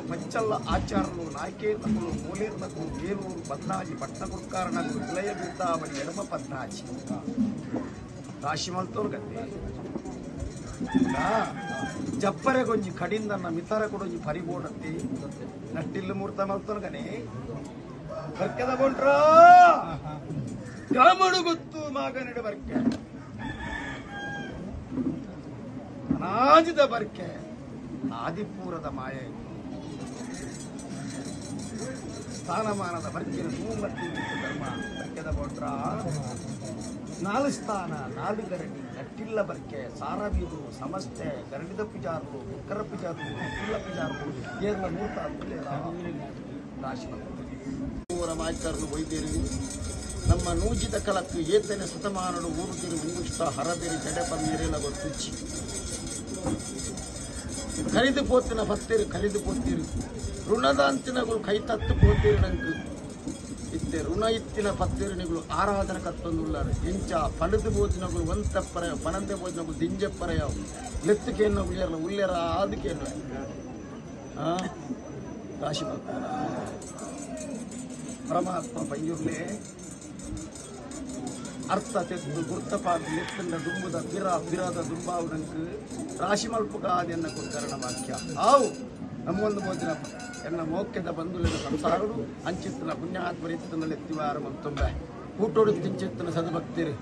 ಪಂಚಲ್ಲ ಆಚಾರಲು ನಾಯಕೇತಕುಲು ಮೂಲೇರ್ನಕುಲು ಬೇಲೂರು ಪದ್ನಾಜಿ ಪಟ್ನಗುಡ್ಕಾರನಕುಲು ವಿಲಯ ಬಿದ್ದಾವಳಿ ಎಡಮ ಪದ್ನಾಜಿ ರಾಶಿ ಮಲ್ತೋರ್ ಗದ್ದೆ ಜಪ್ಪರೆ ಗೊಂಜಿ ಕಡಿಂದನ್ನ ಮಿತರ ಕೊಡೊಂಜಿ ಪರಿಬೋಡತ್ತಿ ನಟ್ಟಿಲ್ಲು ಮೂರ್ತ ಮಲ್ತೋರ್ ಗನೆ ಬರ್ಕೆದ ಬೋಂಟ್ರ ಕಾಮಡು ಗೊತ್ತು ಮಗನಿಡ ಬರ್ಕೆ ಅನಾಜಿದ ಬರ್ಕೆ ಆದಿಪೂರದ ಮಾಯ ಸ್ಥಾನಮಾನದ ಬರ್ಕಿನ ಮೂಮತ್ತಿ ಧರ್ಮ ಬರ್ಕೆದ ಬೋಟ್ರ ನಾಲು ಸ್ಥಾನ ನಾಡು ಗರಡಿ ನಟ್ಟಿಲ್ಲ ಬರ್ಕೆ ಸಾರಬೀದು ಸಮಸ್ತೆ ಗರಡಿದ ಪಿಜಾರು ಕುಕ್ಕರ ಪಿಜಾರು ನಟ್ಟಿಲ್ಲ ಪಿಜಾರು ಏರ್ಲ ಮೂರ್ತ ರಾಶಿ ಊರ ಮಾಯ್ಕರ್ಲು ವೈದ್ಯರು ನಮ್ಮ ನೂಜಿದ ಕಲಕ್ಕೆ ಏತನೆ ಶತಮಾನಡು ಊರುದಿರು ಮುಂಗುಷ್ಟ ಹರದಿರಿ ಜಡೆ ಬಂದಿರೆಲ್ಲ ಗೊತ್ತುಚ್ಚಿ ಕರಿದು ಪೋತಿನ ಭತ್ತೇರು ಕರಿದು ಪೋತೀರು ಋಣದ ಅಂತಿನಗಳು ಕೈ ತತ್ತು ಪೋತೀರು ನಂಗೆ ಇತ್ತೆ ಋಣ ಇತ್ತಿನ ಪತ್ತೇರಿನಿಗಳು ಆರಾಧನ ಕತ್ತೊಂದುಳ್ಳಾರು ಎಂಚ ಪಣದು ಬೋದಿನಗಳು ಒಂತಪ್ಪರೆಯ ಪಣಂದೆ ಬೋದಿನಗಳು ದಿಂಜಪ್ಪರೆಯ ಲೆತ್ತುಕೇನು ಉಳ್ಯರ್ಲ ಉಳ್ಯರ ಆದಕೇನು ರಾಶಿ ಪರಮಾತ್ಮ ಪಂಜುರ್ಲೆ ಅರ್ಥ ತೆಗೆದು ಗುರ್ತಪಾದ ಲೆತ್ತಂಡ ದುಂಬುದ ಬಿರದ ದುಂಬಾವುನಂಕು ರಾಶಿ ಮಲ್ಪುಗಾದೆನ್ನ ಕೊಡ್ಕರಣ ವಾಕ್ಯ ಆವು ನಮ್ಮೊಂದು ಬೋದಿನ ಎನ್ನ ಮೋಕ್ಯದ ಬಂಧುಲಿನ ಸಂಸಾರಗಳು ಅಂಚಿತ್ತಿನ ಪುಣ್ಯಾತ್ಮರಿತ್ತನಲ್ಲಿ ಎತ್ತಿವಾರ ಮತ್ತೊಮ್ಮೆ ಊಟೋಡು ತಿಂಚಿತ್ತಿನ ಸದ್ಭಕ್ತಿರಿ